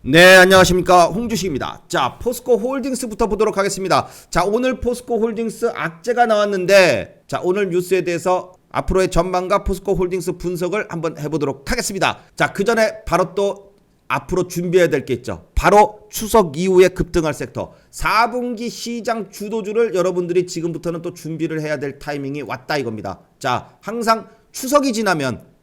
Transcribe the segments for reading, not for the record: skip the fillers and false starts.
네, 안녕하십니까, 홍주식입니다. 자, 포스코 홀딩스부터 보도록 하겠습니다. 자, 오늘 포스코 홀딩스 악재가 나왔는데, 자, 오늘 뉴스에 대해서 앞으로의 전망과 포스코 홀딩스 분석을 한번 해보도록 하겠습니다. 자, 그 전에 바로 또 앞으로 준비해야 될 게 있죠. 바로 추석 이후에 급등할 섹터 4분기 시장 주도주를 여러분들이 지금부터는 또 준비를 해야 될 타이밍이 왔다 이겁니다. 자, 항상 추석이 지나면은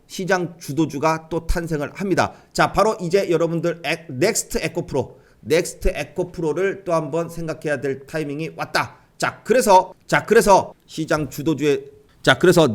시장 주도주가 또 탄생을 합니다. 자, 바로 이제 여러분들 넥스트 에코프로를 또 한번 생각해야 될 타이밍이 왔다. 그래서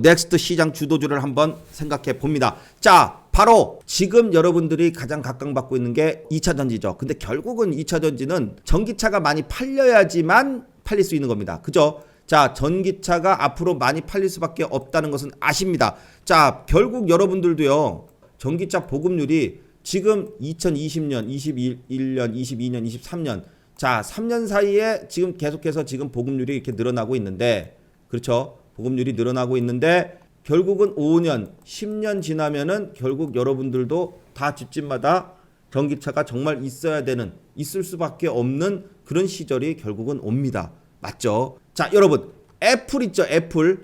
넥스트 시장 주도주를 한번 생각해 봅니다. 자, 바로 지금 여러분들이 가장 각광받고 있는 게 2차 전지죠. 근데 결국은 2차 전지는 전기차가 많이 팔려야지만 팔릴 수 있는 겁니다. 그죠? 자, 전기차가 앞으로 많이 팔릴 수밖에 없다는 것은 아십니다. 자, 결국 여러분들도요, 전기차 보급률이 지금 2020년, 21년, 22년, 23년, 자, 3년 사이에 지금 계속해서 지금 보급률이 이렇게 늘어나고 있는데, 그렇죠? 보급률이 늘어나고 있는데, 결국은 5년, 10년 지나면은 결국 여러분들도 다 집집마다 전기차가 정말 있을 수밖에 없는 그런 시절이 결국은 옵니다. 맞죠? 자, 여러분, 애플 있죠? 애플이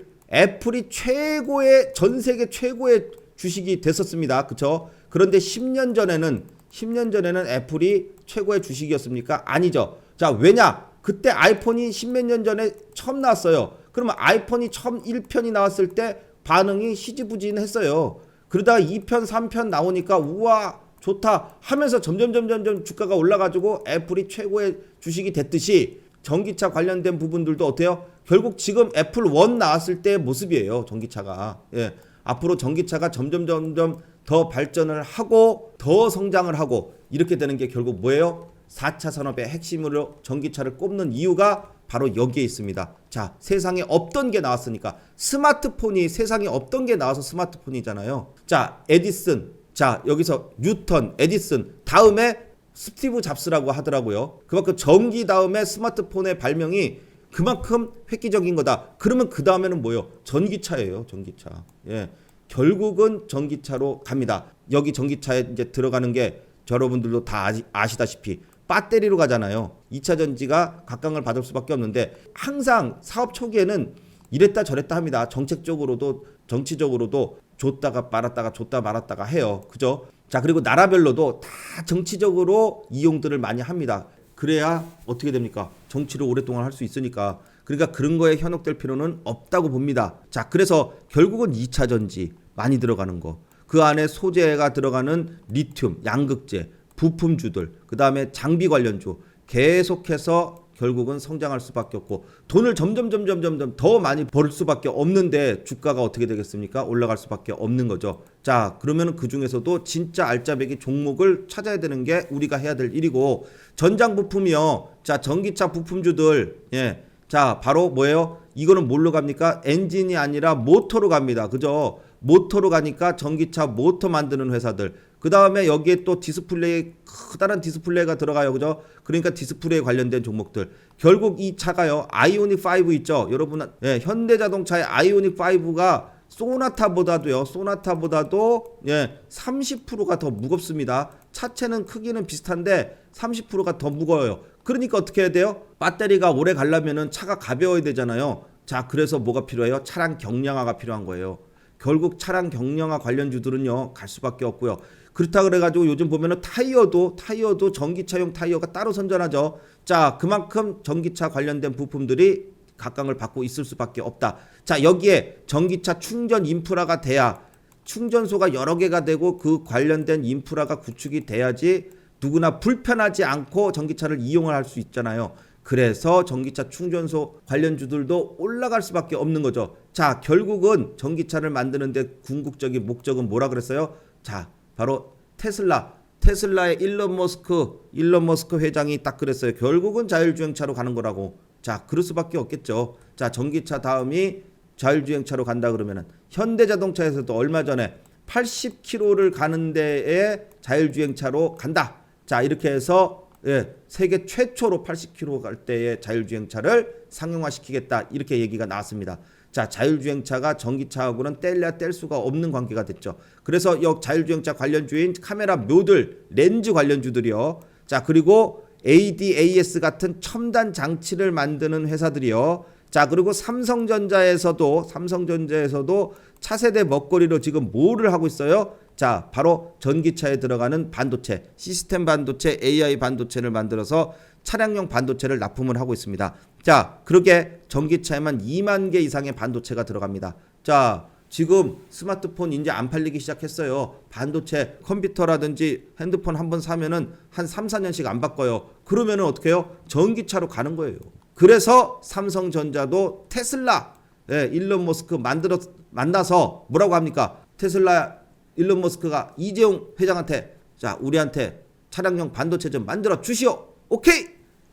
전 세계 최고의 주식이 됐었습니다. 그쵸? 그런데 10년 전에는 애플이 최고의 주식이었습니까? 아니죠. 자, 왜냐? 그때 아이폰이 10몇 년 전에 처음 나왔어요. 그러면 아이폰이 처음 1편이 나왔을 때 반응이 시지부진했어요. 그러다가 2편, 3편 나오니까 우와, 좋다 하면서 점점 주가가 올라가지고 애플이 최고의 주식이 됐듯이 전기차 관련된 부분들도 어때요? 결국 지금 애플 1 나왔을 때의 모습이에요. 전기차가. 예. 앞으로 전기차가 점점 더 발전을 하고 더 성장을 하고 이렇게 되는 게 결국 뭐예요? 4차 산업의 핵심으로 전기차를 꼽는 이유가 바로 여기에 있습니다. 자, 세상에 없던 게 나왔으니까. 스마트폰이 세상에 없던 게 나와서 스마트폰이잖아요. 자, 에디슨. 자, 여기서 뉴턴, 에디슨. 다음에 스티브 잡스라고 하더라고요. 그만큼 전기 다음에 스마트폰의 발명이 그만큼 획기적인 거다. 그러면 그 다음에는 뭐예요? 전기차예요. 전기차. 예. 결국은 전기차로 갑니다. 여기 전기차에 이제 들어가는 게 여러분들도 다 아시다시피 배터리로 가잖아요. 2차 전지가 각광을 받을 수밖에 없는데 항상 사업 초기에는 이랬다 저랬다 합니다. 정책적으로도 정치적으로도 줬다 말았다가 해요. 그죠? 자, 그리고 나라별로도 다 정치적으로 이용들을 많이 합니다. 그래야 어떻게 됩니까? 정치를 오랫동안 할 수 있으니까. 그러니까 그런 거에 현혹될 필요는 없다고 봅니다. 자, 그래서 결국은 2차 전지 많이 들어가는 거. 그 안에 소재가 들어가는 리튬, 양극재, 부품주들, 그 다음에 장비 관련주 계속해서 결국은 성장할 수밖에 없고 돈을 점점 더 많이 벌 수밖에 없는데 주가가 어떻게 되겠습니까? 올라갈 수밖에 없는 거죠. 자, 그러면 그 중에서도 진짜 알짜배기 종목을 찾아야 되는 게 우리가 해야 될 일이고 전장 부품이요. 자, 전기차 부품주들, 예. 자, 바로 뭐예요? 이거는 뭘로 갑니까? 엔진이 아니라 모터로 갑니다. 그죠? 모터로 가니까 전기차 모터 만드는 회사들. 그 다음에 여기에 또 커다란 디스플레이가 들어가요. 그죠? 그러니까 디스플레이 관련된 종목들. 결국 이 차가요. 아이오닉 5 있죠? 여러분, 예, 현대자동차의 아이오닉 5가 소나타보다도 예, 30%가 더 무겁습니다. 차체는 크기는 비슷한데 30%가 더 무거워요. 그러니까 어떻게 해야 돼요? 배터리가 오래 가려면은 차가 가벼워야 되잖아요. 자, 그래서 뭐가 필요해요? 차량 경량화가 필요한 거예요. 결국 차량 경량화 관련주들은요, 갈 수밖에 없고요. 그렇다 그래가지고 요즘 보면은 타이어도 전기차용 타이어가 따로 선전하죠. 자, 그만큼 전기차 관련된 부품들이 각광을 받고 있을 수밖에 없다. 자, 여기에 전기차 충전 인프라가 돼야 충전소가 여러 개가 되고 그 관련된 인프라가 구축이 돼야지 누구나 불편하지 않고 전기차를 이용을 할 수 있잖아요. 그래서 전기차 충전소 관련주들도 올라갈 수밖에 없는 거죠. 자, 결국은 전기차를 만드는데 궁극적인 목적은 뭐라 그랬어요? 자, 바로 테슬라의 일론 머스크 회장이 딱 그랬어요. 결국은 자율주행차로 가는 거라고. 자, 그럴 수밖에 없겠죠. 자, 전기차 다음이 자율주행차로 간다 그러면은 현대자동차에서도 얼마 전에 80km를 가는 데에 자율주행차로 간다. 자, 이렇게 해서 예, 세계 최초로 80km 갈 때의 자율주행차를 상용화시키겠다 이렇게 얘기가 나왔습니다. 자, 자율주행차가 전기차하고는 뗄래야 뗄 수가 없는 관계가 됐죠. 그래서 이 자율주행차 관련주인 카메라 모듈, 렌즈 관련주들이요. 자, 그리고 ADAS 같은 첨단 장치를 만드는 회사들이요. 자, 그리고 삼성전자에서도 차세대 먹거리로 지금 뭐를 하고 있어요? 자, 바로 전기차에 들어가는 반도체, 시스템 반도체, AI 반도체를 만들어서 차량용 반도체를 납품을 하고 있습니다. 자, 그러게 전기차에만 2만 개 이상의 반도체가 들어갑니다. 자, 지금 스마트폰 이제 안 팔리기 시작했어요. 반도체, 컴퓨터라든지 핸드폰 한번 사면은 한 3, 4년씩 안 바꿔요. 그러면은 어떻게 해요? 전기차로 가는 거예요. 그래서 삼성전자도 테슬라, 예, 일론 머스크 만나서 뭐라고 합니까? 테슬라 일론 머스크가 이재용 회장한테 자, 우리한테 차량용 반도체 좀 만들어 주시오. 오케이.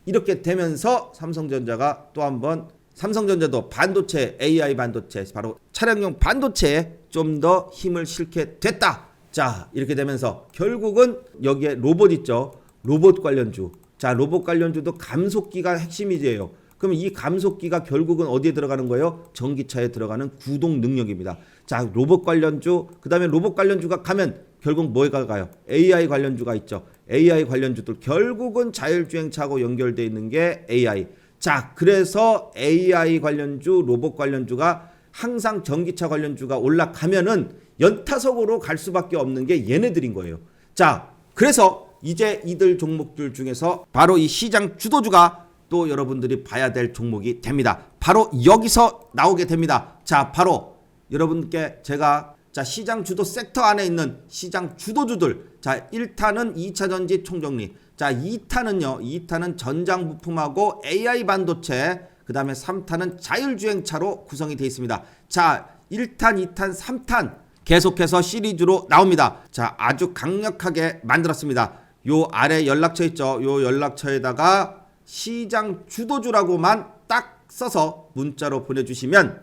이렇게 되면서 삼성전자가 또 한번 삼성전자도 반도체, AI 반도체, 바로 차량용 반도체에 좀 더 힘을 실게 됐다. 자, 이렇게 되면서 결국은 여기에 로봇 있죠. 로봇 관련주. 자, 로봇 관련주도 감속기가 핵심이지요. 그럼 이 감속기가 결국은 어디에 들어가는 거예요? 전기차에 들어가는 구동 능력입니다. 자, 로봇 관련주, 그 다음에 로봇 관련주가 가면 결국 뭐가 가요? AI 관련주가 있죠. AI 관련주들 결국은 자율주행차하고 연결되어 있는 게 AI. 자, 그래서 AI 관련주, 로봇 관련주가 항상 전기차 관련주가 올라가면은 연타석으로 갈 수밖에 없는 게 얘네들인 거예요. 자, 그래서 이제 이들 종목들 중에서 바로 이 시장 주도주가 또 여러분들이 봐야 될 종목이 됩니다. 바로 여기서 나오게 됩니다. 자, 바로 여러분께 제가 자, 시장 주도 섹터 안에 있는 시장 주도주들. 자, 1타는 2차 전지 총정리. 자, 2타는 전장 부품하고 AI 반도체. 그다음에 3타는 자율주행차로 구성이 되어 있습니다. 자, 1탄, 2탄, 3탄 계속해서 시리즈로 나옵니다. 자, 아주 강력하게 만들었습니다. 요 아래 연락처 있죠. 요 연락처에다가 시장 주도주라고만 딱 써서 문자로 보내주시면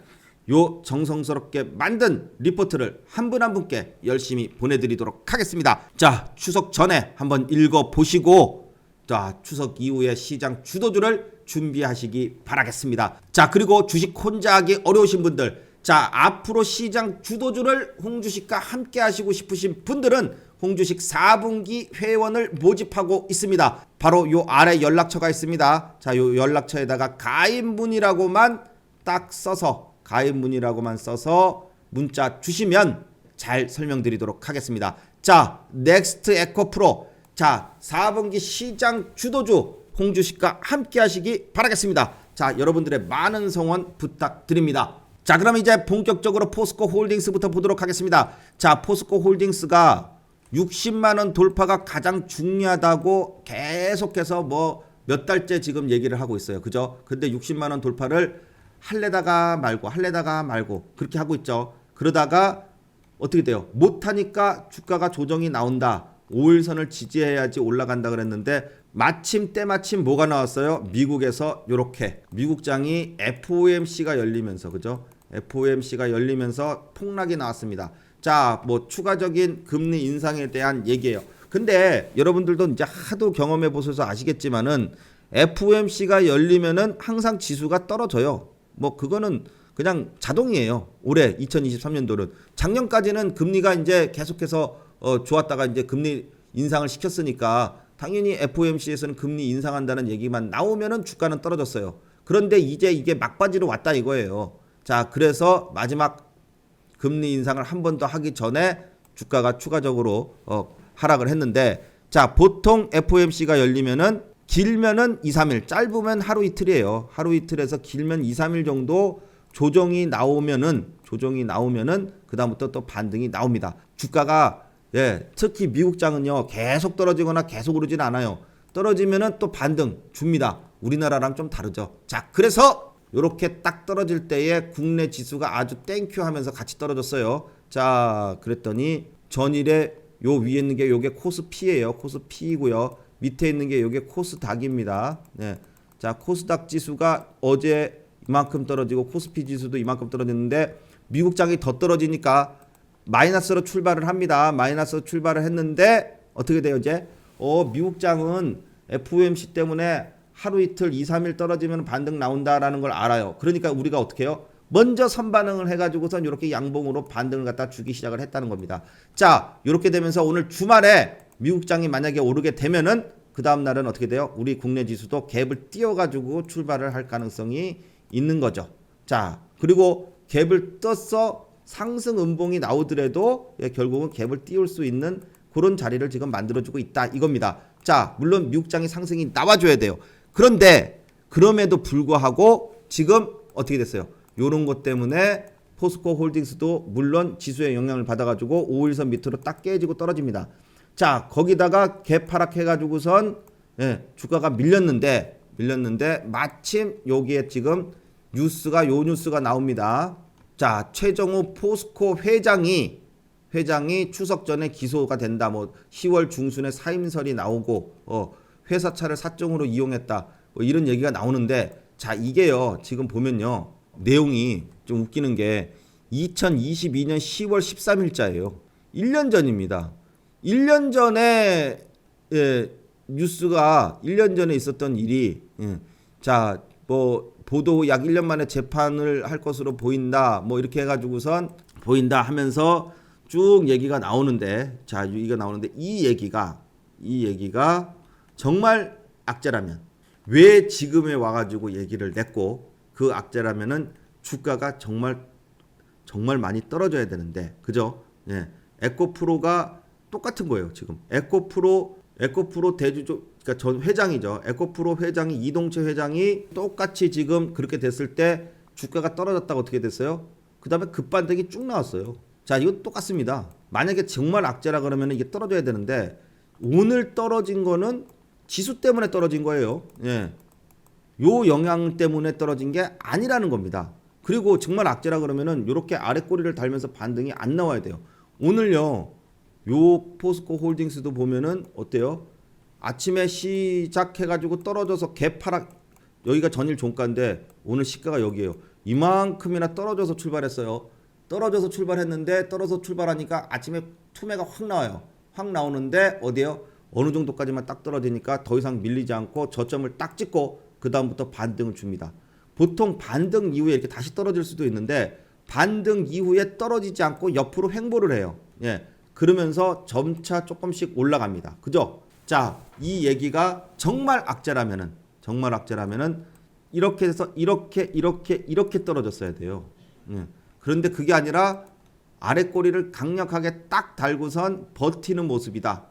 요 정성스럽게 만든 리포트를 한 분 한 분께 열심히 보내드리도록 하겠습니다. 자, 추석 전에 한번 읽어보시고 자, 추석 이후에 시장 주도주를 준비하시기 바라겠습니다. 자, 그리고 주식 혼자 하기 어려우신 분들, 자, 앞으로 시장 주도주를 홍주식과 함께 하시고 싶으신 분들은 홍주식 4분기 회원을 모집하고 있습니다. 바로 요 아래 연락처가 있습니다. 자, 요 연락처에다가 가입문이라고만 딱 써서 문자 주시면 잘 설명드리도록 하겠습니다. 자, 넥스트 에코프로. 자, 4분기 시장 주도주 홍주식과 함께 하시기 바라겠습니다. 자, 여러분들의 많은 성원 부탁드립니다. 자, 그럼 이제 본격적으로 포스코 홀딩스부터 보도록 하겠습니다. 자, 포스코 홀딩스가 60만원 돌파가 가장 중요하다고 계속해서 뭐 몇 달째 지금 얘기를 하고 있어요. 그죠? 근데 60만원 돌파를 할래다가 말고 그렇게 하고 있죠. 그러다가 어떻게 돼요? 못하니까 주가가 조정이 나온다. 5일선을 지지해야지 올라간다 그랬는데 때마침 뭐가 나왔어요? 미국에서 요렇게 미국장이 FOMC가 열리면서, 그죠? FOMC가 열리면서 폭락이 나왔습니다. 자, 뭐 추가적인 금리 인상에 대한 얘기예요. 근데 여러분들도 이제 하도 경험해 보셔서 아시겠지만은 FOMC가 열리면은 항상 지수가 떨어져요. 뭐 그거는 그냥 자동이에요. 올해 2023년도는 작년까지는 금리가 이제 계속해서 좋았다가 이제 금리 인상을 시켰으니까 당연히 FOMC에서는 금리 인상한다는 얘기만 나오면은 주가는 떨어졌어요. 그런데 이제 이게 막바지로 왔다 이거예요. 자, 그래서 마지막 금리 인상을 한 번 더 하기 전에 주가가 추가적으로 하락을 했는데, 자, 보통 FOMC가 열리면은 길면은 2, 3일, 짧으면 하루 이틀이에요. 하루 이틀에서 길면 2, 3일 정도 조정이 나오면은 그다음부터 또 반등이 나옵니다. 주가가 특히 미국장은요 계속 떨어지거나 계속 오르진 않아요. 떨어지면은 또 반등 줍니다. 우리나라랑 좀 다르죠. 자, 그래서 요렇게 딱 떨어질 때에 국내 지수가 아주 땡큐 하면서 같이 떨어졌어요. 자, 그랬더니 전일에 요 위에 있는 게 요게 코스피예요. 코스피이고요. 밑에 있는 게 요게 코스닥입니다. 네. 자, 코스닥 지수가 어제 이만큼 떨어지고 코스피 지수도 이만큼 떨어졌는데 미국장이 더 떨어지니까 마이너스로 출발을 합니다. 마이너스로 출발을 했는데 어떻게 돼요 이제? 미국장은 FOMC 때문에 하루 이틀 2, 3일 떨어지면 반등 나온다라는 걸 알아요. 그러니까 우리가 어떻게 해요? 먼저 선반응을 해가지고선 이렇게 양봉으로 반등을 갖다 주기 시작을 했다는 겁니다. 자, 이렇게 되면서 오늘 주말에 미국장이 만약에 오르게 되면은 그 다음 날은 어떻게 돼요? 우리 국내 지수도 갭을 띄워가지고 출발을 할 가능성이 있는 거죠. 자, 그리고 갭을 떠서 상승 음봉이 나오더라도 결국은 갭을 띄울 수 있는 그런 자리를 지금 만들어주고 있다 이겁니다. 자, 물론 미국장이 상승이 나와줘야 돼요. 그런데 그럼에도 불구하고 지금 어떻게 됐어요? 요런 것 때문에 포스코 홀딩스도 물론 지수의 영향을 받아가지고 5일선 밑으로 딱 깨지고 떨어집니다. 자, 거기다가 갭 하락해가지고선 주가가 밀렸는데 마침 여기에 지금 요 뉴스가 나옵니다. 자, 최정우 포스코 회장이 추석 전에 기소가 된다. 뭐 10월 중순에 사임설이 나오고 회사 차를 사적으로 이용했다. 뭐 이런 얘기가 나오는데 자, 이게요. 지금 보면요. 내용이 좀 웃기는 게 2022년 10월 13일자예요. 1년 전입니다. 1년 전에 뉴스가 1년 전에 있었던 일이 자, 뭐 보도 약 1년 만에 재판을 할 것으로 보인다. 뭐 이렇게 해가지고선 보인다 하면서 쭉 얘기가 나오는데 자, 이거 나오는데 이 얘기가 정말 악재라면 왜 지금에 와가지고 얘기를 냈고 그 악재라면은 주가가 정말 많이 떨어져야 되는데 그죠? 에코프로가 똑같은 거예요 지금. 에코프로 대주주 그러니까 전 회장이죠. 에코프로 회장이 이동채 회장이 똑같이 지금 그렇게 됐을 때 주가가 떨어졌다가 어떻게 됐어요? 그 다음에 급반등이 쭉 나왔어요. 자, 이거 똑같습니다. 만약에 정말 악재라 그러면 이게 떨어져야 되는데 오늘 떨어진 거는 지수 때문에 떨어진 거예요. 요 영향 때문에 떨어진 게 아니라는 겁니다. 그리고 정말 악재라 그러면은 요렇게 아래 꼬리를 달면서 반등이 안 나와야 돼요. 오늘요. 요 포스코 홀딩스도 보면은 어때요? 아침에 시작해가지고 떨어져서 갭하락 여기가 전일 종가인데 오늘 시가가 여기에요. 이만큼이나 떨어져서 출발했어요. 떨어져서 출발했는데 떨어져서 출발하니까 아침에 투매가 확 나와요. 확 나오는데 어디에요? 어느 정도까지만 딱 떨어지니까 더 이상 밀리지 않고 저점을 딱 찍고 그 다음부터 반등을 줍니다. 보통 반등 이후에 이렇게 다시 떨어질 수도 있는데 반등 이후에 떨어지지 않고 옆으로 횡보를 해요. 그러면서 점차 조금씩 올라갑니다. 그죠? 자, 이 얘기가 정말 악재라면은 이렇게 해서 이렇게 떨어졌어야 돼요. 그런데 그게 아니라 아래 꼬리를 강력하게 딱 달고선 버티는 모습이다.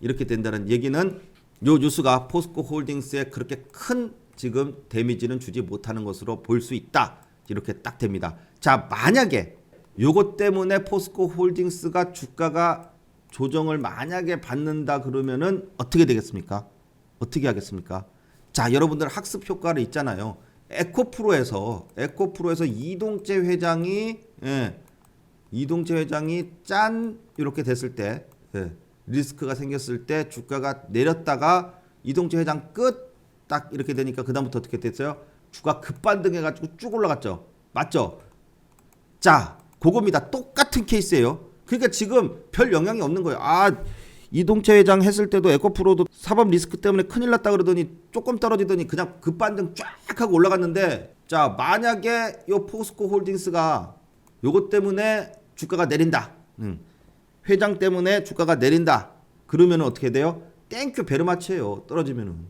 이렇게 된다는 얘기는 요 뉴스가 포스코 홀딩스에 그렇게 큰 지금 데미지는 주지 못하는 것으로 볼 수 있다. 이렇게 딱 됩니다. 자, 만약에 요것 때문에 포스코 홀딩스가 주가가 조정을 만약에 받는다 그러면은 어떻게 되겠습니까? 어떻게 하겠습니까? 자, 여러분들 학습 효과를 있잖아요. 에코프로에서 이동재 회장이 짠 이렇게 됐을 때 리스크가 생겼을 때 주가가 내렸다가 이동재 회장 끝 딱 이렇게 되니까 그다음부터 어떻게 됐어요? 주가 급반등해가지고 쭉 올라갔죠. 맞죠? 자, 그겁니다. 똑같은 케이스예요. 그러니까 지금 별 영향이 없는 거예요. 아, 이동채 회장 했을 때도 에코프로도 사법 리스크 때문에 큰일 났다 그러더니 조금 떨어지더니 그냥 급반등 쫙 하고 올라갔는데 자, 만약에 요 포스코 홀딩스가 요것 때문에 주가가 내린다. 회장 때문에 주가가 내린다. 그러면 어떻게 돼요? 땡큐 베르마치예요. 떨어지면은.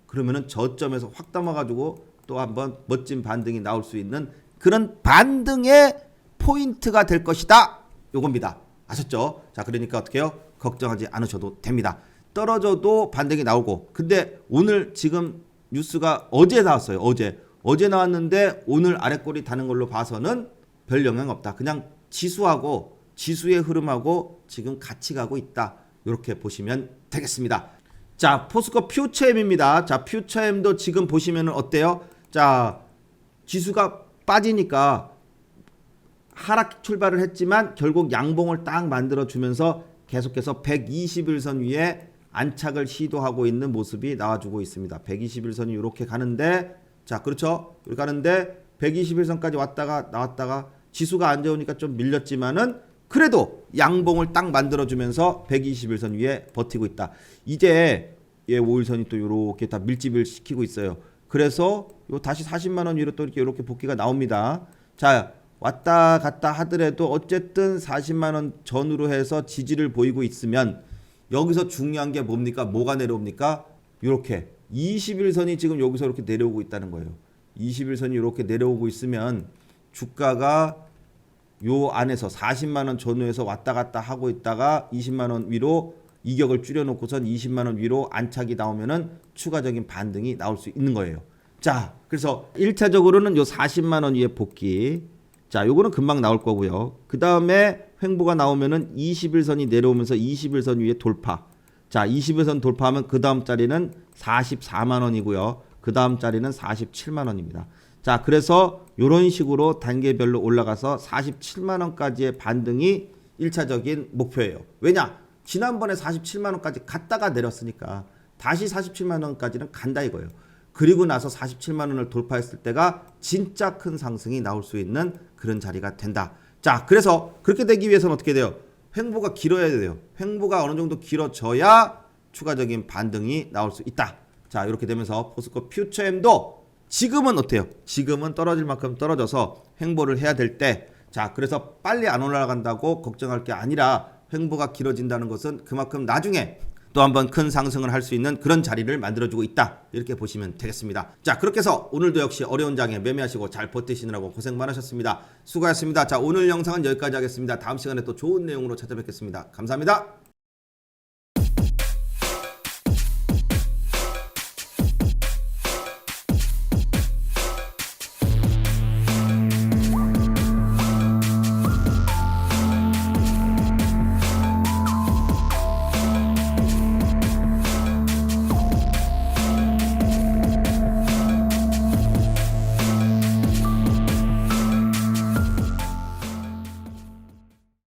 그러면은 저점에서 확 담아가지고 또 한번 멋진 반등이 나올 수 있는 그런 반등의 포인트가 될 것이다. 요겁니다. 아셨죠? 자, 그러니까 어떻게 해요? 걱정하지 않으셔도 됩니다. 떨어져도 반등이 나오고. 근데 오늘 지금 뉴스가 어제 나왔어요. 어제 나왔는데 오늘 아래꼬리 다는 걸로 봐서는 별 영향 없다. 그냥 지수의 흐름하고 지금 같이 가고 있다. 이렇게 보시면 되겠습니다. 자, 포스코 퓨처엠입니다. 자, 퓨처엠도 지금 보시면 어때요? 자, 지수가 빠지니까 하락 출발을 했지만 결국 양봉을 딱 만들어주면서 계속해서 121선 위에 안착을 시도하고 있는 모습이 나와주고 있습니다. 121선이 이렇게 가는데 자, 그렇죠? 이렇게 가는데 121선까지 왔다가 나왔다가 지수가 안 좋으니까 좀 밀렸지만은 그래도 양봉을 딱 만들어주면서 121선 위에 버티고 있다. 이제 예, 5일선이 또 이렇게 다 밀집을 시키고 있어요. 그래서 요 다시 40만 원 위로 또 이렇게 복귀가 나옵니다. 자, 왔다 갔다 하더라도 어쨌든 40만 원 전후로 해서 지지를 보이고 있으면 여기서 중요한 게 뭡니까? 뭐가 내려옵니까? 이렇게 21선이 지금 여기서 이렇게 내려오고 있다는 거예요. 21선이 이렇게 내려오고 있으면 주가가 요 안에서 40만 원 전후에서 왔다 갔다 하고 있다가 20만 원 위로 이격을 줄여놓고선 20만 원 위로 안착이 나오면은 추가적인 반등이 나올 수 있는 거예요. 자, 그래서 1차적으로는 요 40만 원 위에 복귀. 자, 요거는 금방 나올 거고요. 그 다음에 횡보가 나오면은 21선이 내려오면서 21선 위에 돌파. 자, 21선 돌파하면 그 다음 자리는 44만 원이고요. 그 다음 자리는 47만 원입니다. 자, 그래서 이런 식으로 단계별로 올라가서 47만 원까지의 반등이 1차적인 목표예요. 왜냐? 지난번에 47만 원까지 갔다가 내렸으니까 다시 47만 원까지는 간다 이거예요. 그리고 나서 47만 원을 돌파했을 때가 진짜 큰 상승이 나올 수 있는 그런 자리가 된다. 자, 그래서 그렇게 되기 위해서는 어떻게 돼요? 횡보가 길어야 돼요. 횡보가 어느 정도 길어져야 추가적인 반등이 나올 수 있다. 자, 이렇게 되면서 포스코 퓨처엠도 지금은 어때요? 지금은 떨어질 만큼 떨어져서 횡보를 해야 될 때, 자, 그래서 빨리 안 올라간다고 걱정할 게 아니라 횡보가 길어진다는 것은 그만큼 나중에 또 한번 큰 상승을 할 수 있는 그런 자리를 만들어주고 있다. 이렇게 보시면 되겠습니다. 자, 그렇게 해서 오늘도 역시 어려운 장에 매매하시고 잘 버티시느라고 고생 많으셨습니다. 수고하셨습니다. 자, 오늘 영상은 여기까지 하겠습니다. 다음 시간에 또 좋은 내용으로 찾아뵙겠습니다. 감사합니다.